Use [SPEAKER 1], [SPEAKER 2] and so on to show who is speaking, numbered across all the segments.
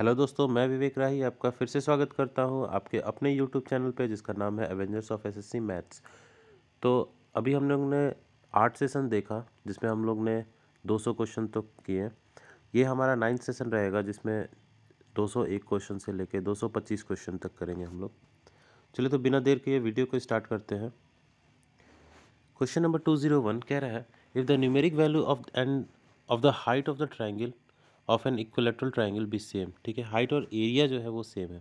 [SPEAKER 1] Hello दोस्तों, मैं विवेक राही आपका फिर से स्वागत करता हूं आपके अपने यूट्यूब चैनल पे जिसका नाम है एवेंजर्स ऑफ एसएससी मैथ्स। तो अभी हम लोग ने 8 सेशन देखा जिसमें हम लोग ने 200 क्वेश्चन तो किए। ये हमारा 9th सेशन रहेगा जिसमें 201 क्वेश्चन से लेके 225 क्वेश्चन तक करेंगे हम लोग। चलिए तो बिना देर के वीडियो को स्टार्ट करते हैं। क्वेश्चन नंबर 201 कह रहा है if the numeric value of the height of the triangle of an equilateral triangle B same. ठीक है, हाइट और एरिया जो है वो सेम है।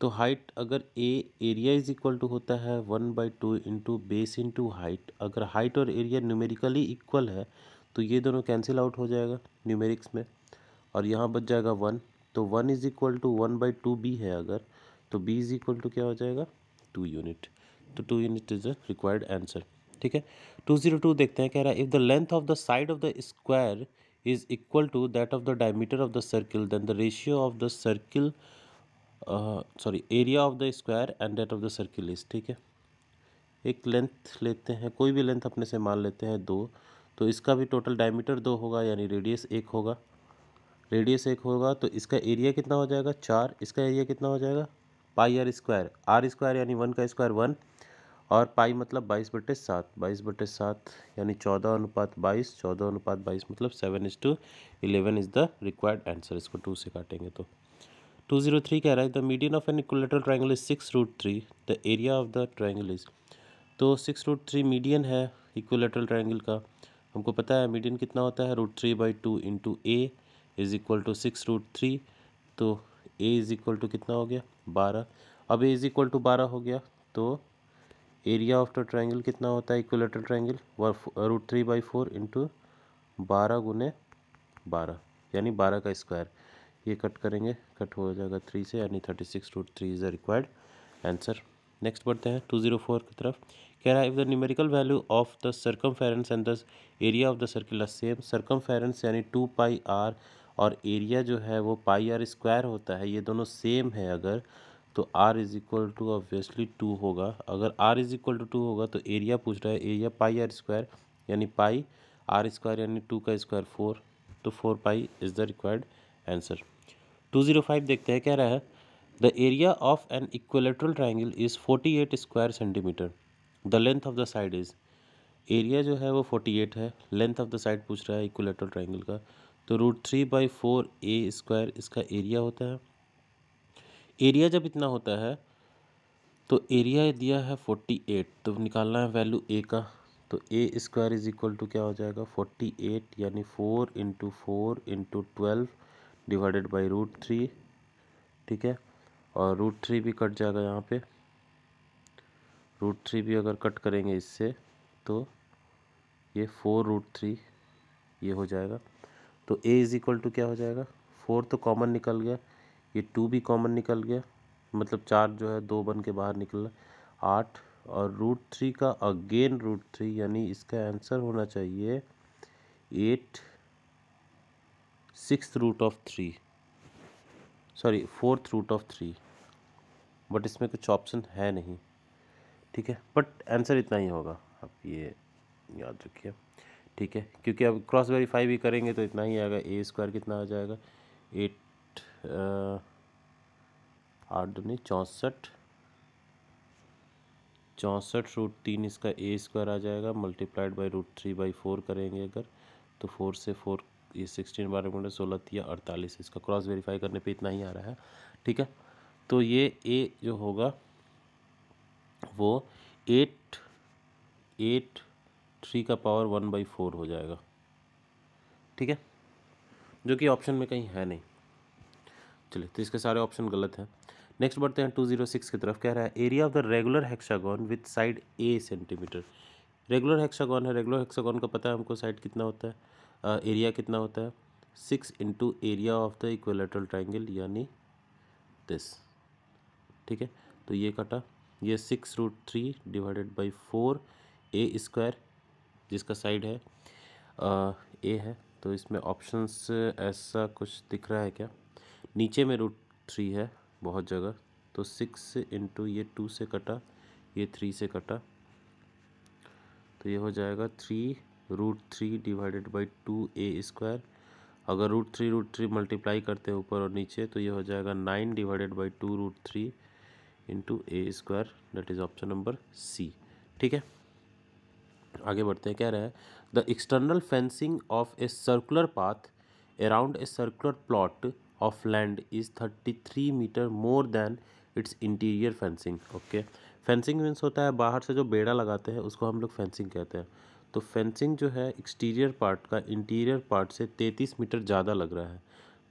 [SPEAKER 1] तो हाइट अगर एरिया इज इक्वल टू होता है 1/2 इंटू बेस इंटू हाइट। अगर हाइट और एरिया न्यूमेरिकली इक्वल है तो ये दोनों कैंसिल आउट हो जाएगा न्यूमेरिक्स में और यहाँ बच जाएगा 1। तो 1 इज इक्वल टू 1/2 बी है अगर, तो बी इज इक्वल टू क्या हो जाएगा 2 यूनिट। तो 2 unit is the required answer. ठीक है, 202 देखते हैं। कह रहा है if the length of the side of the square is equal to that of the diameter of the circle then the ratio of the circle area of the square and that of the circle is. ठीक है, एक length लेते हैं, कोई भी length अपने से मान लेते हैं 2। तो इसका भी टोटल डायमीटर 2 होगा यानी रेडियस 1 होगा। रेडियस 1 होगा तो इसका एरिया कितना हो जाएगा 4। इसका एरिया कितना हो जाएगा पाई आर स्क्वायर। आर स्क्वायर यानी 1 का स्क्वायर 1 और पाई मतलब 22/7। 22/7 यानी 14:22। 14:22 मतलब 7:11 इज द रिक्वायर्ड आंसर। इसको 2 से काटेंगे तो 203 कह रहा है the median of an equilateral triangle is 6√3 the area of the triangle is. तो 6√3 मीडियन है इक्विलेटरल ट्राइंगल का। हमको पता है मीडियन कितना होता है √3/2 into a is equal to 6√3। तो ए इज इक्वल टू कितना हो गया 12। अब ए इज इक्वल टू 12 हो गया तो एरिया ऑफ द ट्राइंगल कितना होता है इक्विलेटरल ट्राइंगल √3/4 इंटू 12 गुने 12 यानी 12 का स्क्वायर। ये कट करेंगे, कट हो जाएगा 3 से यानी 36√3 is the required answer. Next बढ़ते हैं 204 की तरफ। कह रहा है if the numerical value of the circumference and the area of the circle are same. Circumference यानी 2πr और एरिया जो है वो πr स्क्वायर होता है, ये दोनों सेम है अगर, तो r is equal to obviously 2 होगा। अगर r इज इक्वल टू 2 होगा तो एरिया पूछ रहा है, एरिया πr स्क्वायर यानी पाई r स्क्वायर यानी 2 का स्क्वायर 4, तो 4π इज द रिक्वायर्ड आंसर। 205 देखते हैं। कह रहा है the area of an equilateral triangle is 48 square centimetre the length of the side is. Area जो है वो 48 है, लेंथ ऑफ द साइड पूछ रहा है इक्विलेटरल ट्राइंगल का। तो √3/4 ए स्क्वायर इसका एरिया होता है। एरिया जब इतना होता है तो एरिया दिया है 48, तो निकालना है वैल्यू ए का। तो A square is equal to क्या हो जाएगा 48 यानी 4 इंटू 4 इंटू 12 डिवाइडेड बाई √3। ठीक है, और √3 भी कट जाएगा यहाँ पे। √3 भी अगर कट करेंगे इससे तो ये 4√3 ये हो जाएगा। तो a इज इक्वल टू क्या हो जाएगा 4 तो कॉमन निकल गया, ये 2 भी कॉमन निकल गया, मतलब 4 जो है 2 बन के बाहर निकला 8 और √3 का अगेन √3 यानी इसका आंसर होना चाहिए 8 6√3 सॉरी 4√3। बट इसमें कुछ ऑप्शन है नहीं। ठीक है, बट आंसर इतना ही होगा, आप ये याद रखिए। ठीक है, क्योंकि अब क्रॉस वेरीफाई भी करेंगे तो इतना ही आएगा। ए स्क्वायर कितना आ जाएगा 8 8 दूनी 64 64√3 इसका ए स्क्वायर आ जाएगा मल्टीप्लाइड बाई √3/4 करेंगे अगर, तो 4 से 4 ये 16 12 16 3 48 इसका क्रॉस वेरीफाई करने पे इतना ही आ रहा है। ठीक है, तो ये ए जो होगा वो 3 का पावर 1/4 हो जाएगा। ठीक है, जो कि ऑप्शन में कहीं है नहीं। चलिए, तो इसके सारे ऑप्शन गलत हैं। नेक्स्ट बढ़ते हैं 206 की तरफ। कह रहा है area of the regular hexagon with side A centimetre. Regular hexagon है, रेगुलर हेक्सागोन का पता है हमको साइड कितना होता है, एरिया कितना होता है 6 into area of the equilateral triangle यानी दिस। ठीक है, तो ये कटा, ये 6√3 डिवाइडेड बाई 4 ए स्क्वायर जिसका साइड है ए है। तो इसमें ऑप्शंस ऐसा कुछ दिख रहा है क्या, नीचे में √3 है बहुत जगह, तो 6 इंटू ये 2 से कटा, ये 3 से कटा, तो ये हो जाएगा 3√3 डिवाइडेड बाई 2 ए स्क्वायर अगर रूट थ्री मल्टीप्लाई करते हैं ऊपर और नीचे तो ये हो जाएगा 9 divided by 2√3 into a square, that is option number C. ठीक है, आगे बढ़ते हैं। कह रहा है the external fencing of a circular path around a circular plot of land is 33 metre more than its interior fencing. Okay, fencing means होता है बाहर से जो बेड़ा लगाते हैं उसको हम लोग फेंसिंग कहते हैं। तो फेंसिंग जो है एक्सटीरियर पार्ट का इंटीरियर पार्ट से 33 मीटर ज़्यादा लग रहा है।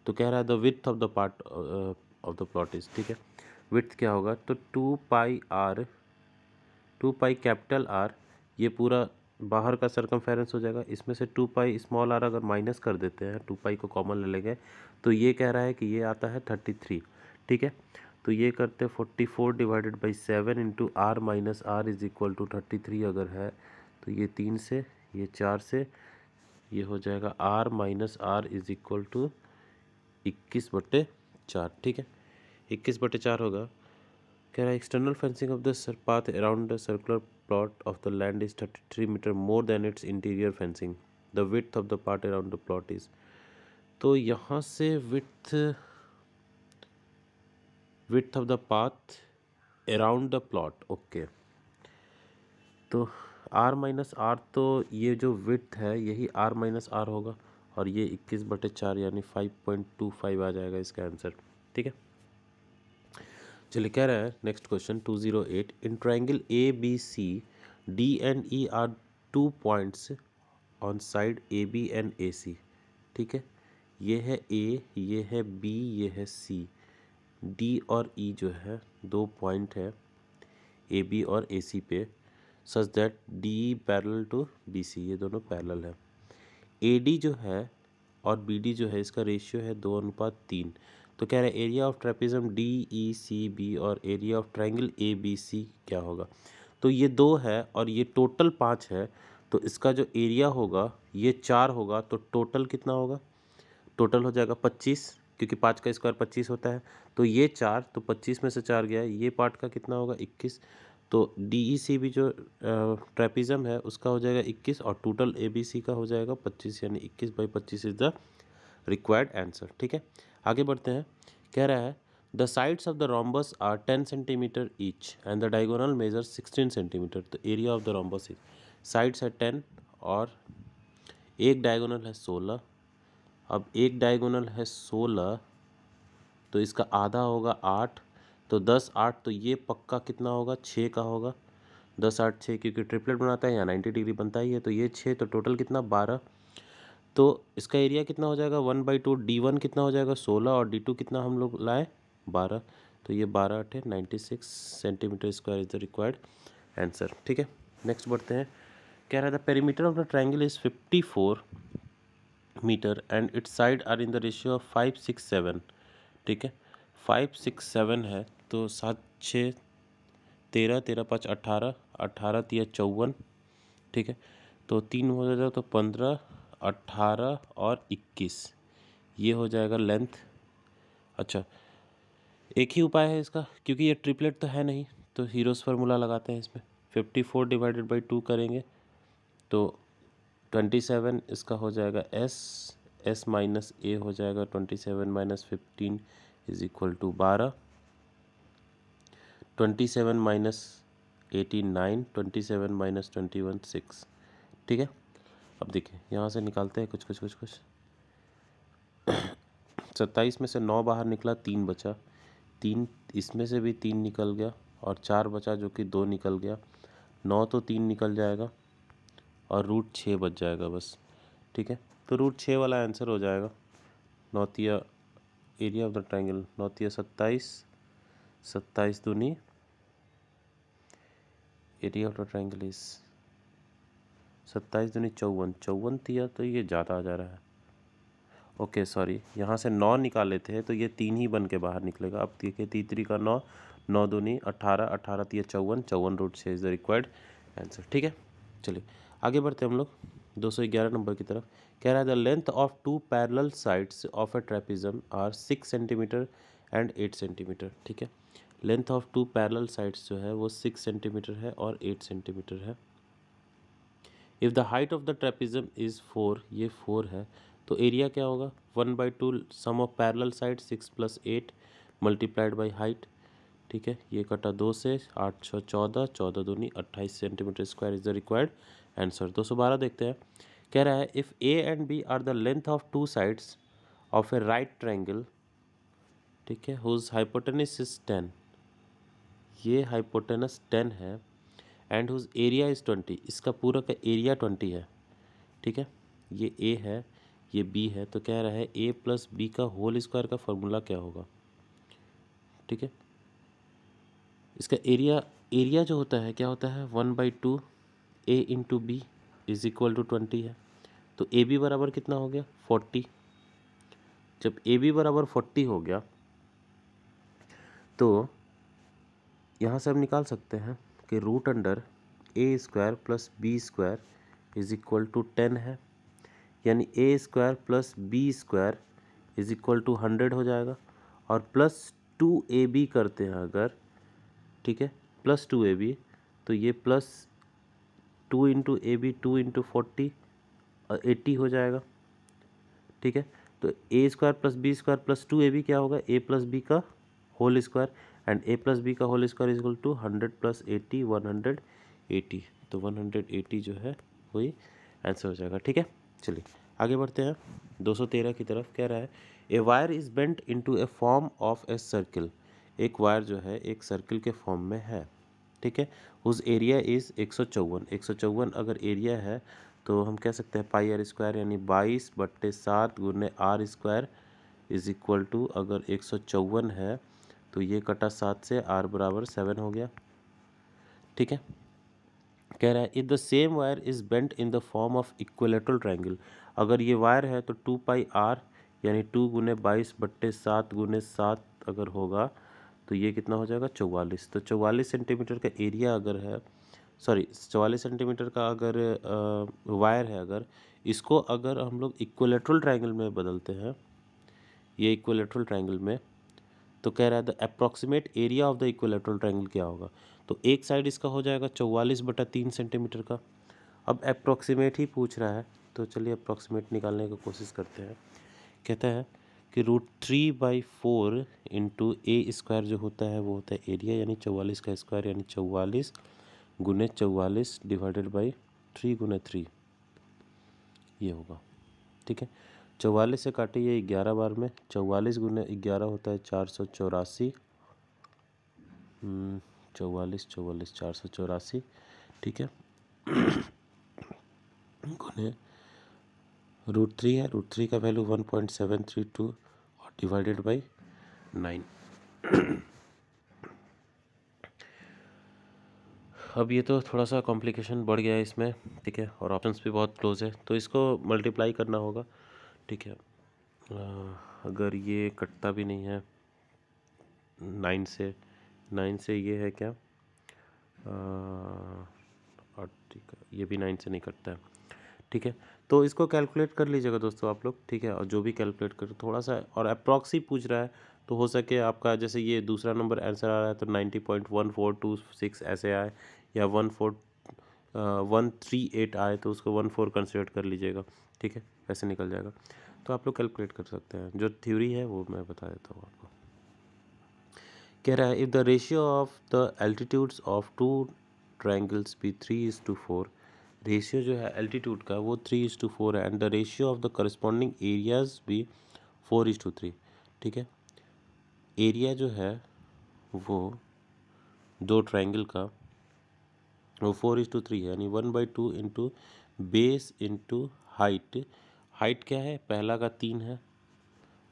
[SPEAKER 1] तो कह रहा है the width of the part of the plot is, ठीक है, विड्थ क्या होगा, तो 2 पाई कैपिटल आर, ये पूरा बाहर का सरकमफेरेंस हो जाएगा। इसमें से 2 पाई स्मॉल आर अगर माइनस कर देते हैं, 2 पाई को कॉमन ले लेंगे, तो ये कह रहा है कि ये आता है 33। ठीक है, तो ये करते 44 divided by 7 into r minus r is equal to 33 अगर है तो ये 3 से, ये 4 से, ये हो जाएगा r minus r is equal to 21/4। ठीक है, 21/4 होगा। कह रहा है external fencing of the path around the circular plot of the land is 33 metre more than its interior fencing, the width of the part around the plot is. तो यहाँ से width of the path around the plot, okay, तो r minus r, तो ये जो width है यही are minus are होगा और ये 21/4 यानी 5.25 आ जाएगा इसका आंसर। ठीक है, चलिए कह रहा है next question 208, in triangle A B C D and E are 2 points on side A B and A C. ठीक है, ये है ए, ये है बी, ये है सी। डी और ई जो है 2 पॉइंट है ए बी और ए सी पे, such that D parallel to B C, ये दोनों पैरेलल है। ए डी जो है और बी डी जो है इसका रेशियो है 2:3। तो कह रहा है area of trapezium D E C B और area of triangle A B C क्या होगा। तो ये 2 है और ये टोटल 5 है, तो इसका जो एरिया होगा ये 4 होगा, तो टोटल कितना होगा, टोटल हो जाएगा 25, क्योंकि 5 का स्क्वायर 25 होता है। तो ये 4, तो 25 में से 4 गया, ये पार्ट का कितना होगा 21। तो डी ई सी बी जो ट्रेपेजियम है उसका हो जाएगा 21 और टोटल ए बी सी का हो जाएगा 25, यानी 21/25 इज द रिक्वायर्ड आंसर। ठीक है, आगे बढ़ते हैं। कह रहा है the sides of the rhombus are 10 centimetre each and the diagonal measure 16 centimetre. तो area of the rhombus is, sides है 10 और एक डायगोनल है 16। अब एक डायगोनल है 16 तो इसका आधा होगा 8, तो 10 8, तो ये पक्का कितना होगा 6 का होगा। 10 8 6, क्योंकि ट्रिपलेट बनाता है या 90 डिग्री बनता ही है, तो ये 6, तो टोटल कितना 12। तो इसका एरिया कितना हो जाएगा 1/2, D1 कितना हो जाएगा 16 और D2 कितना हम लोग लाए 12, तो ये 12 8 96 centimetre square is the required answer. ठीक है, नेक्स्ट बढ़ते हैं। कह रहा था perimeter of the triangle is 54 metre and its side are in the ratio of 5 6 7। ठीक है, 5 6 7 है, तो 7 6 13, 13 5 18, 18 3 54। ठीक है, तो 3 हो जाएगा तो 15, 18 और 21, ये हो जाएगा लेंथ। अच्छा, एक ही उपाय है इसका, क्योंकि ये ट्रिपलेट तो है नहीं, तो हीरोस फार्मूला लगाते हैं इसमें। 54 डिवाइडेड बाई 2 करेंगे तो 27 इसका हो जाएगा एस माइनस ए हो जाएगा 27 minus 15 is equal to 12। 27 minus 18 9, 27 minus 21 6। ठीक है, अब देखिए यहाँ से निकालते हैं कुछ 27 में से 9 बाहर निकला, 3 बचा, 3 इसमें से भी 3 निकल गया और 4 बचा जो कि 2 निकल गया। 9 तो 3 निकल जाएगा और √6 बच जाएगा बस। ठीक है, तो √6 वाला आंसर हो जाएगा। 9 तिया एरिया ऑफ द ट्राइंगल, 9 तिया 27, 27 दूनी area of the triangle is 27 दूनी 54, 54 तिया, तो ये ज़्यादा आ जा रहा है। ओके सॉरी, यहाँ से 9 निकाले थे तो ये 3 ही बन के बाहर निकलेगा। अब देखिए 3 का 9, 9 दूनी 18, 18 तिया 54, 54 √6 इज द रिक्वायर्ड आंसर। ठीक है, चलिए आगे बढ़ते हम लोग 211 नंबर की तरफ। कह रहा है the length of 2 parallel sides of a trapezium are 6 centimetre and 8 centimetre. ठीक है, लेंथ ऑफ 2 पैरेलल साइड्स जो है वो 6 सेंटीमीटर है और 8 सेंटीमीटर है। If the height of the trapezium is 4, ये 4 है, तो एरिया क्या होगा 1/2 sum of parallel side 6 + 8 multiplied by height, ठीक है। ये कटा 2 से, 8 6 14, 14 दूनी 28 centimetre square is the required answer. 212 देखते हैं। कह रहा है if a and b are the length of two sides of a right triangle, ठीक है, हुज हाइपोटेनस इज 10, ये हाइपोटेनस 10 है, एंड हुज एरिया इज 20, इसका पूरा का एरिया 20 है, ठीक है। ये ए है, ये बी है, तो कह रहा है ए प्लस बी का होल स्क्वायर का फॉर्मूला क्या होगा, ठीक है। इसका एरिया जो होता है क्या होता है 1/2 A into B is equal to 20 है। तो ए बी बराबर कितना हो गया 40। जब ए बी बराबर 40 हो गया तो यहाँ से हम निकाल सकते हैं कि root under A square plus B square is equal to 10 है, यानी A square plus B square is equal to 100 हो जाएगा। और प्लस 2ab करते हैं अगर, ठीक है, प्लस 2ab, तो ये plus 2 into A B 2 into 40 80 हो जाएगा, ठीक है। तो A square plus B square plus 2ab क्या होगा ए प्लस बी का whole square, and A plus B का whole square is equal to 100 + 80 180, तो 180 जो है वही आंसर हो जाएगा, ठीक है। चलिए आगे बढ़ते हैं 213 की तरफ। कह रहा है a wire is bent into a form of a circle, एक वायर जो है एक सर्किल के फॉर्म में है, ठीक है। उस एरिया इज़ 154 अगर एरिया है तो हम कह सकते हैं पाई आर स्क्वायर, यानी 22/7 गुने r square is equal to, अगर 154 है तो ये कटा 7 से आर बराबर 7 हो गया, ठीक है। कह रहा है if the same wire is bent in the form of equilateral triangle, अगर ये वायर है तो 2πr यानी 2 गुने 22/7 गुने 7 अगर होगा तो ये कितना हो जाएगा 44। तो 44 सेंटीमीटर का एरिया अगर है, सॉरी 44 सेंटीमीटर का अगर वायर है, अगर इसको अगर हम लोग इक्विलेटरल ट्रायंगल में बदलते हैं, ये इक्विलेटरल ट्रायंगल में, तो कह रहा है the approximate area of the equilateral triangle क्या होगा। तो एक साइड इसका हो जाएगा 44/3 सेंटीमीटर का। अब अप्रॉक्सीमेट ही पूछ रहा है तो चलिए अप्रॉक्सीमेट निकालने की कोशिश करते हैं। कहता है कि √3/4 इंटू ए स्क्वायर जो होता है वो होता है एरिया, यानी 44 का स्क्वायर, यानी 44 गुने 44 डिवाइडेड बाई 3 गुने 3 ये होगा, ठीक है। 44 से काटे ये 11 बार में, 44 गुने 11 होता है 484, 44 44 484, ठीक है, गुने √3 है, √3 का वैल्यू 1.732 और डिवाइडेड बाई 9। अब ये तो थोड़ा सा कॉम्प्लिकेशन बढ़ गया है इसमें, ठीक है, और ऑप्शंस भी बहुत क्लोज है, तो इसको मल्टीप्लाई करना होगा, ठीक है। अगर ये कटता भी नहीं है 9 से ये है क्या, और ठीक है ये भी 9 से नहीं कटता है, ठीक है। तो इसको कैलकुलेट कर लीजिएगा दोस्तों आप लोग, ठीक है, और जो भी कैलकुलेट कर थोड़ा सा, और अप्रॉक्सी पूछ रहा है तो हो सके आपका जैसे ये दूसरा नंबर आंसर आ रहा है तो 90.1426 ऐसे आए, या 14138 आए तो उसको 14 कंसिडर कर लीजिएगा, ठीक है, ऐसे निकल जाएगा। तो आप लोग कैलकुलेट कर सकते हैं, जो थ्योरी है वो मैं बता देता हूँ आपको। कह रहा है if the ratio of the altitudes of two triangles be 3:4, ratio जो है एल्टीट्यूड का वो 3:4 है, and the ratio of the corresponding areas भी 4:3, ठीक है। एरिया जो है वो दो ट्रायंगल का वो 4:3 है, यानी 1/2 into base into height. Height क्या है, पहला का 3 है,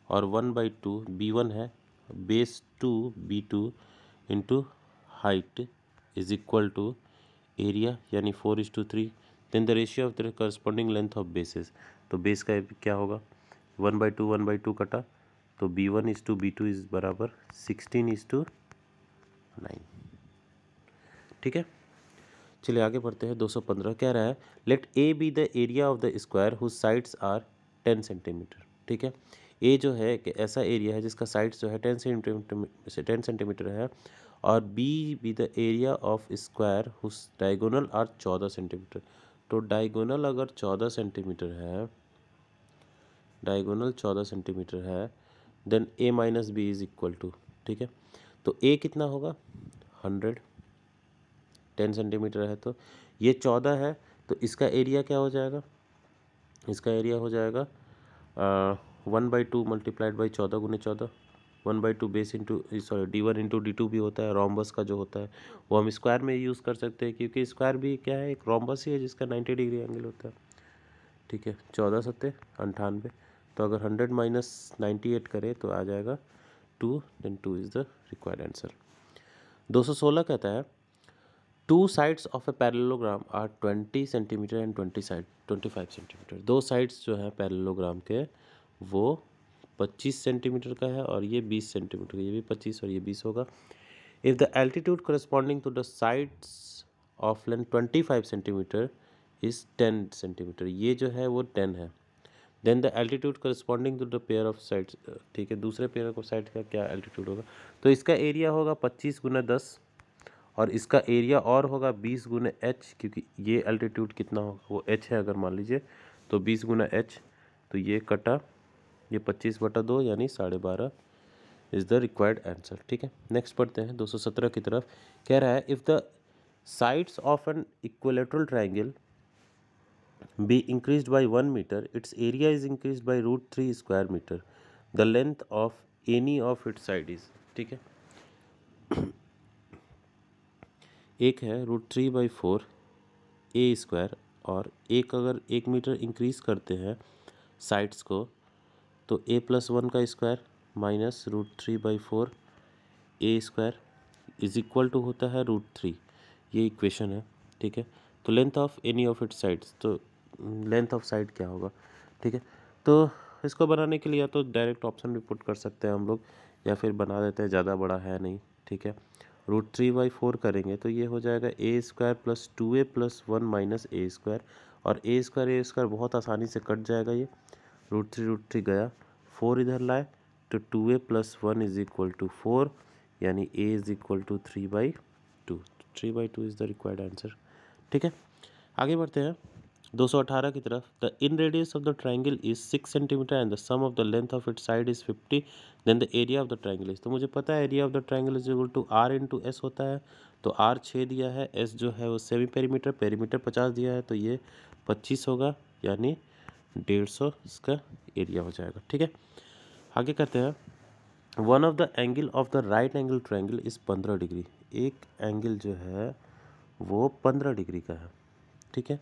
[SPEAKER 1] और 1/2 b1 है, base 2 b2 into height is equal to area, यानी 4:3। Then the ratio of the corresponding length of bases, तो बेस का क्या होगा 1/2 कटा, तो b1:b2 इज बराबर 16:9, ठीक है। चलिए आगे बढ़ते हैं 215। कह रहा है let a be the area of the square whose sides are 10 centimetre, ठीक है। ए जो है कि ऐसा एरिया है जिसका साइड्स जो है 10 सेंटीमीटर है, और b be the area of square whose diagonal are 14 centimetre. तो डायगोनल अगर 14 सेंटीमीटर है डायगोनल 14 सेंटीमीटर है, then a minus b is equal to, ठीक है, तो a कितना होगा 100, 10 सेंटीमीटर है तो ये 14 है, तो इसका एरिया क्या हो जाएगा, इसका एरिया हो जाएगा 1/2 मल्टीप्लाइड बाई 14 गुने 14, 1/2 base into sorry d1 into d2 भी होता है, रोम्बस का जो होता है वो हम स्क्वायर में यूज़ कर सकते हैं, क्योंकि स्क्वायर भी क्या है, एक रोम्बस ही है जिसका 90 डिग्री एंगल होता है, ठीक है। 14 सत्ते 98, तो अगर 100 माइनस 98 करें तो आ जाएगा 2, then 2 is the required answer. 216 कहता है two sides of a parallelogram are 20 centimetre and 25 centimetre. दो साइड्स जो है पैरेललोग्राम के वो 25 सेंटीमीटर का है और ये 20 सेंटीमीटर का, ये भी 25 और ये 20 होगा। If the altitude corresponding to the sides of length 25 centimetre is 10 centimetre, ये जो है वो 10 है, then the altitude corresponding to the pair of sides, ठीक है, दूसरे पेयर ऑफ साइड का क्या एल्टीट्यूड होगा, तो इसका एरिया होगा 25 गुना 10 और इसका एरिया और होगा 20 गुना एच, क्योंकि ये एल्टीट्यूड कितना होगा वो एच है, अगर मान लीजिए तो 20 गुना एच, तो ये कटा ये 25/2 यानी 12.5 इज़ द रिक्वायर्ड आंसर, ठीक है। नेक्स्ट पढ़ते हैं 217 की तरफ। कह रहा है if the sides of an equilateral triangle be increased by 1 metre, its area is increased by √3 square metre, the length of any of its side is, ठीक है। एक है √3/4 ए स्क्वायर, और एक अगर 1 मीटर इंक्रीज़ करते हैं साइड्स को तो a+1 का square minus √3/4 a square is equal to होता है √3, ये इक्वेशन है, ठीक है। तो length of any of its sides, तो लेंथ ऑफ साइड क्या होगा, ठीक है। तो इसको बनाने के लिए या तो डायरेक्ट ऑप्शन भी पुट कर सकते हैं हम लोग, या फिर बना देते हैं, ज़्यादा बड़ा है नहीं, ठीक है। √3/4 करेंगे तो ये हो जाएगा a² + 2a+1 minus a square, और a² बहुत आसानी से कट जाएगा, ये √3 गया, 4 इधर लाए तो 2a+1 इज इक्वल टू 4, यानी a is equal to 3/2, 3/2 is the required answer, ठीक है। आगे बढ़ते हैं 218 की तरफ। The in radius of the triangle is 6 centimetre and the sum of the length of its side is 50, then the area of the triangle is, तो मुझे पता है area of the triangle is equal to r into s होता है, तो r 6 दिया है, s जो है वो सेमी पेरीमीटर, पेरीमीटर 50 दिया है, तो ये 25 होगा, यानी 150 इसका एरिया हो जाएगा, ठीक है। आगे करते हैं one of the angle of the right angle triangle is 15 degree, एक एंगल जो है वो 15 डिग्री का है, ठीक है,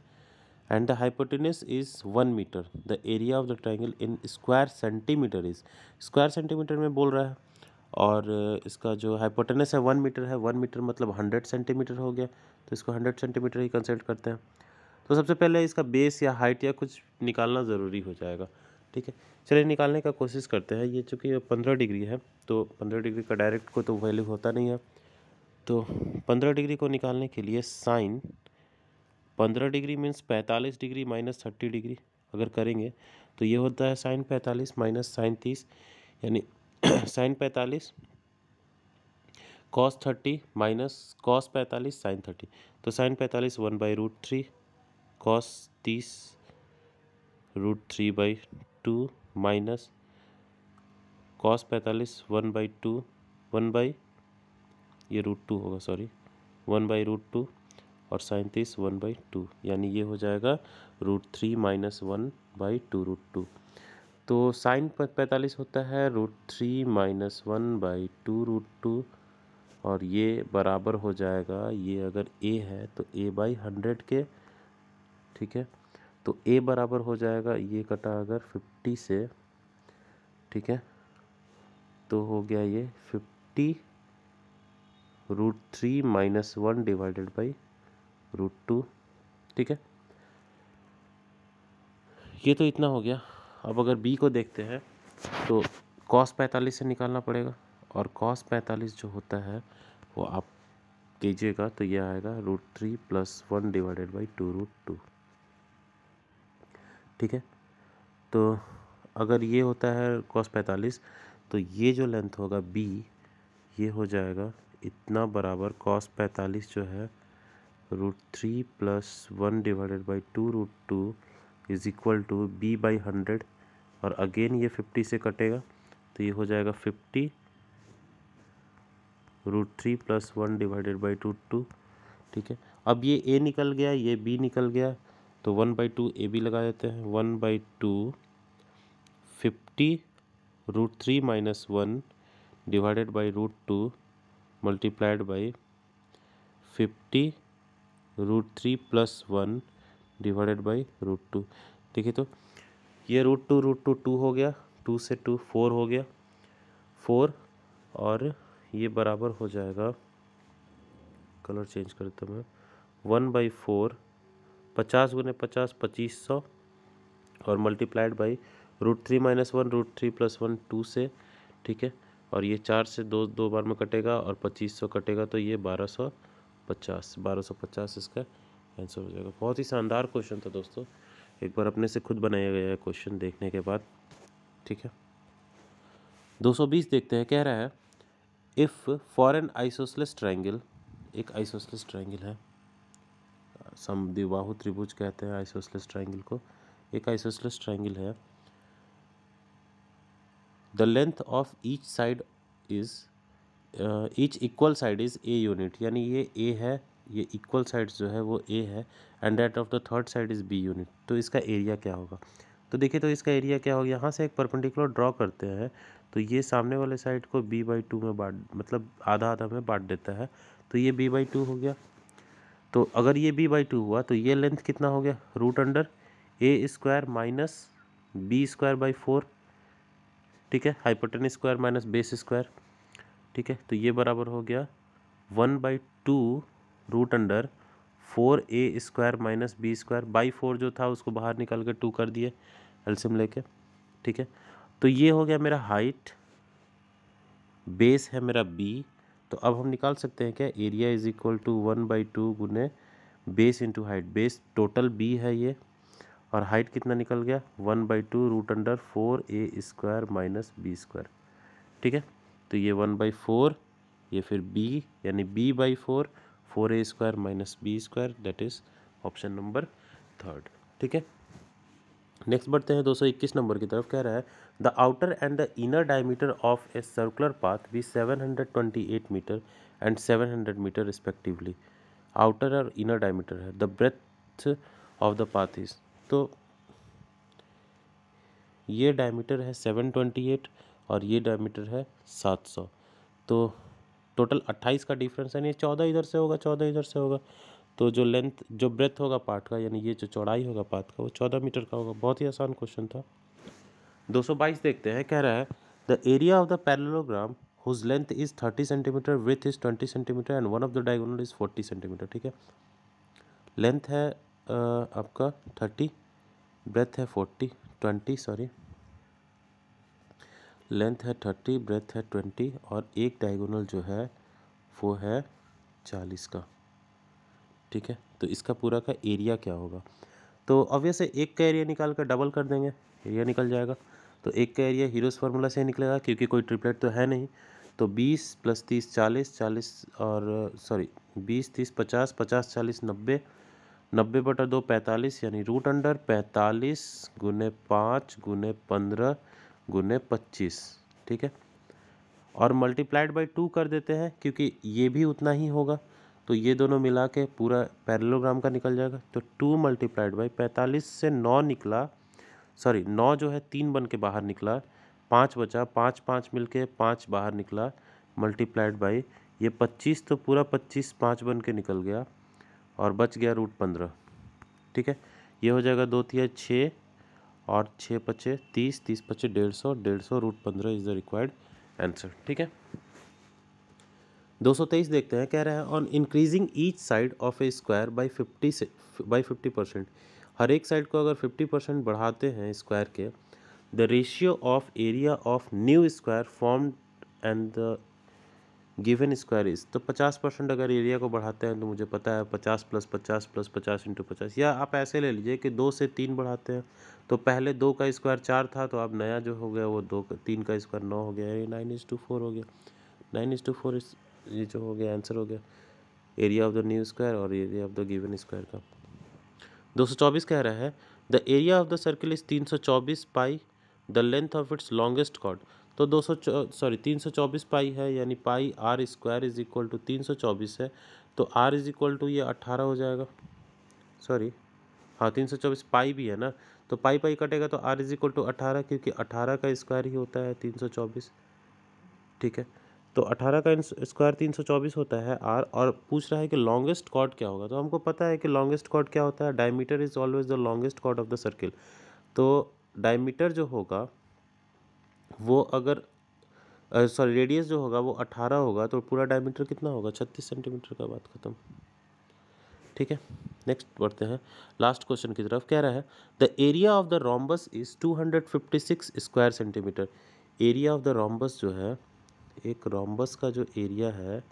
[SPEAKER 1] and the hypotenuse is 1 metre, the area of the triangle in square centimetre is, square centimetre में बोल रहा है, और इसका जो हाइपोटेनस है 1 मीटर है, 1 मीटर मतलब 100 सेंटीमीटर हो गया, तो इसको 100 सेंटीमीटर ही कंसिडर करते हैं। तो सबसे पहले इसका बेस या हाइट या कुछ निकालना ज़रूरी हो जाएगा, ठीक है। चलिए निकालने का कोशिश करते हैं। ये चूँकि 15 डिग्री है, तो 15 डिग्री का डायरेक्ट को तो वैल्यू होता नहीं है, तो 15 डिग्री को निकालने के लिए sine 15 degree means 45 degree minus 30 degree अगर करेंगे तो ये होता है साइन 45 माइनस साइन 30, यानी sine 45 cos 30 minus cos 45 sine 30, तो साइन 45 1/√3 कॉस 30 √3/2 माइनस कॉस 45 1/2 ये √2 होगा, सॉरी 1/√2 और साइन 30 1/2, यानी ये हो जाएगा √3 माइनस 1/2 √2, तो साइन 45 होता है √3 माइनस 1/2 √2, और ये बराबर हो जाएगा, ये अगर a है तो a/100 के, ठीक है, तो a बराबर हो जाएगा, ये कटा अगर 50 से, ठीक है, तो हो गया ये 50 √3 माइनस 1 डिवाइडेड बाई √2, ठीक है। ये तो इतना हो गया। अब अगर b को देखते हैं तो cos 45 से निकालना पड़ेगा, और cos 45 जो होता है वो आप कीजिएगा तो ये आएगा √3 + 1 डिवाइडेड बाई 2√2, ठीक है। तो अगर ये होता है cos 45, तो ये जो लेंथ होगा b, ये हो जाएगा इतना बराबर cos 45 जो है √3 + 1 divided by 2√2 is equal to b/100, और अगेन ये 50 से कटेगा तो ये हो जाएगा 50√3 + 1 / √2। ठीक है, अब ये a निकल गया, ये b निकल गया, तो 1/2 a b लगा देते हैं। 1/2 50√3 - 1 / √2 मल्टीप्लाइड बाई 50√3 + 1 / √2। देखिए तो ये √2 2 हो गया, 2 से 2 4 हो गया, 4, और ये बराबर हो जाएगा, कलर चेंज करता हूँ मैं, 1/4 50 × 50 2500 और मल्टीप्लाइड बाई √3 - 1 √3 + 1 2 से। ठीक है, और ये 4 से 2 बार में कटेगा और 2500 कटेगा, तो ये 1250 इसका आंसर हो जाएगा। बहुत ही शानदार क्वेश्चन था दोस्तों, एक बार अपने से खुद बनाया गया है क्वेश्चन देखने के बाद। ठीक है, 220 देखते हैं। कह रहा है if for an isosceles triangle, एक आइसोसेलेस ट्रायंगल है, समद्विबाहु त्रिभुज कहते हैं आइसोसेलेस ट्रायंगल को। एक आइसोसेलेस ट्रायंगल है, the length of each side is each equal side is a unit, यानी ये a है, ये इक्वल साइड्स जो है वो a है, and that of the third side is b unit. तो इसका एरिया क्या होगा? तो देखिए, तो इसका एरिया क्या होगा, यहाँ से एक परपेंडिकुलर ड्रॉ करते हैं, तो ये सामने वाले साइड को b/2 में बांट, मतलब आधा आधा में बांट देता है, तो ये b/2 हो गया। तो अगर ये b/2 हुआ तो ये लेंथ कितना हो गया, √a² - b²/4। ठीक है, hypotenuse square minus base square. ठीक है, तो ये बराबर हो गया 1/2 √4a² - b²/4 जो था उसको बाहर निकाल के 2 कर दिए एलसीएम लेके। ठीक है, तो ये हो गया मेरा हाइट, बेस है मेरा b। तो अब हम निकाल सकते हैं क्या, एरिया इज इक्वल टू 1/2 गुने base into height. Base total b है ये, और हाइट कितना निकल गया, 1/2 √4a² - b²। ठीक है, तो ये 1/4, ये फिर b, यानी b/4 4a² - b², that is option number 3। ठीक है, नेक्स्ट बढ़ते हैं 221 नंबर की तरफ। कह रहा है the outer and the inner diameter of a circular path भी 728 metre and 700 metre respectively. Outer और इनर डायमीटर है, the breadth of the path is, तो ये डायमीटर है 728 और ये डायमीटर है 700, तो टोटल 28 का डिफरेंस है, नहीं 14 इधर से होगा 14 इधर से होगा, तो जो लेंथ, जो ब्रेथ होगा पार्ट का, यानी ये जो चौड़ाई होगा पाथ का, वो 14 मीटर का होगा। बहुत ही आसान क्वेश्चन था। 222 देखते हैं। कह रहा है the area of the parallelogram whose length is 30 centimetre, width is 20 centimetre and one of the diagonal is 40 centimetre. ठीक है, लेंथ है आपका 30, ब्रेथ है 20 लेंथ है 30, ब्रेथ है 20 और एक डायगोनल जो है वो है 40 का। ठीक है, तो इसका पूरा का एरिया क्या होगा, तो ऑब्वियस है एक का एरिया निकाल कर डबल कर देंगे, एरिया निकल जाएगा। तो एक का एरिया हीरोस फार्मूला से निकलेगा, क्योंकि कोई ट्रिपलेट तो है नहीं, तो 20 + 30 40 40 और 20 30 50 50 40 90 90/2 45, यानी √45 × 5 × 15 × 25। ठीक है, और मल्टीप्लाइड बाई 2 कर देते हैं, क्योंकि ये भी उतना ही होगा, तो ये दोनों मिला के पूरा पैरेललोग्राम का निकल जाएगा। तो 2 मल्टीप्लाइड बाई 45 से 9 निकला, 9 जो है 3 बन के बाहर निकला, 5 बचा, 5 5 मिल के 5 बाहर निकला, मल्टीप्लाइड बाई ये 25, तो पूरा 25 5 बन के निकल गया और बच गया √15। ठीक है, ये हो जाएगा 2 × 6 और 6 बचे 30, 30 बचे 150, 150 √15 इज द रिक्वायर्ड आंसर। ठीक है, 223 देखते हैं। कह रहा है on increasing each side of A square by 50%, हर एक साइड को अगर 50% बढ़ाते हैं स्क्वायर के, the ratio of area of new square formed and the given square is, तो 50% अगर एरिया को बढ़ाते हैं, तो मुझे पता है 50 + 50 + 50 × 50, या आप ऐसे ले लीजिए कि 2 से 3 बढ़ाते हैं, तो पहले 2 का स्क्वायर 4 था, तो अब नया जो हो गया वो 3 का स्क्वायर 9 हो गया, 9:4 हो गया, 9:4 ये जो हो गया आंसर हो गया area of the new square और area of the given square का। 224 कह रहा है the area of the circle is 324 pi the length of its longest chord. तो 324 पाई है, यानी pi R square is equal to 324 है, तो आर इज इक्वल टू ये 18 हो जाएगा। सॉरी, हाँ 324 पाई भी है ना, तो पाई पाई कटेगा तो आर इज इक्वल टू 18, क्योंकि 18 का स्क्वायर ही होता है 324। ठीक है, तो 18 का स्क्वायर 324 होता है आर, और पूछ रहा है कि लॉन्गेस्ट कॉर्ड क्या होगा। तो हमको पता है कि लॉन्गेस्ट कॉर्ड क्या होता है, diameter is always the longest chord of the circle. तो डायमीटर जो होगा वो अगर सॉरी रेडियस जो होगा वो 18 होगा, तो पूरा डायमीटर कितना होगा, 36 सेंटीमीटर का, बात खत्म। ठीक है, नेक्स्ट बढ़ते हैं लास्ट क्वेश्चन की तरफ। कह रहा है the area of the rhombus is 256 square centimetre. Area of the rhombus जो है, एक रोम्बस का जो एरिया है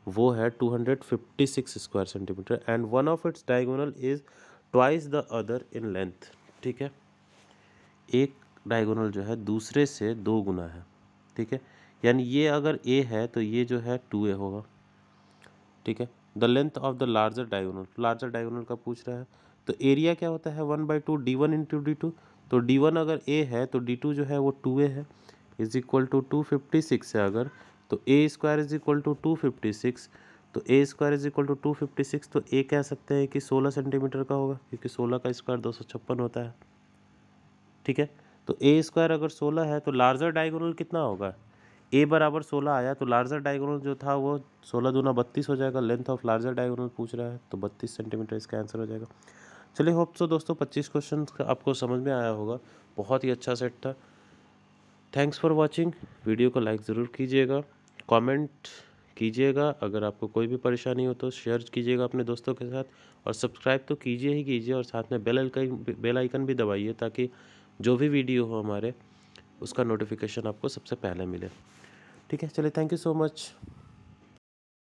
[SPEAKER 1] वो है 256 square centimetre, and one of its diagonal is twice the other in length. ठीक है, एक डायगोनल जो है दूसरे से 2 गुना है। ठीक है, यानी ये अगर a है तो ये जो है 2a होगा। ठीक है, the length of the larger diagonal, larger diagonal का पूछ रहा है, तो एरिया क्या होता है 1/2 d1 इंटू d2। तो d1 अगर a है तो d2 जो है वो 2a है, इज इक्वल टू 256 है अगर, तो a square is equal to 256, तो a square is equal to 256, तो a कह सकते हैं कि 16 सेंटीमीटर का होगा, क्योंकि 16 का स्क्वायर 256 होता है। ठीक है, तो a स्क्वायर अगर 16 है तो लार्जर डायगोनल कितना होगा, a बराबर 16 आया, तो लार्जर डायगोनल जो था वो 16 दूना 32 हो जाएगा। लेंथ ऑफ लार्जर डायगोनल पूछ रहा है, तो 32 सेंटीमीटर इसका आंसर हो जाएगा। चलिए, होप सो दोस्तों 25 क्वेश्चन आपको समझ में आया होगा, बहुत ही अच्छा सेट था। Thanks for watching. वीडियो को लाइक ज़रूर कीजिएगा, कमेंट कीजिएगा, अगर आपको कोई भी परेशानी हो तो शेयर कीजिएगा अपने दोस्तों के साथ, और सब्सक्राइब तो कीजिए ही कीजिए, और साथ में बेल आइकन भी दबाइए, ताकि जो भी वीडियो हो हमारे उसका नोटिफिकेशन आपको सबसे पहले मिले। ठीक है, चलिए, थैंक यू सो मच।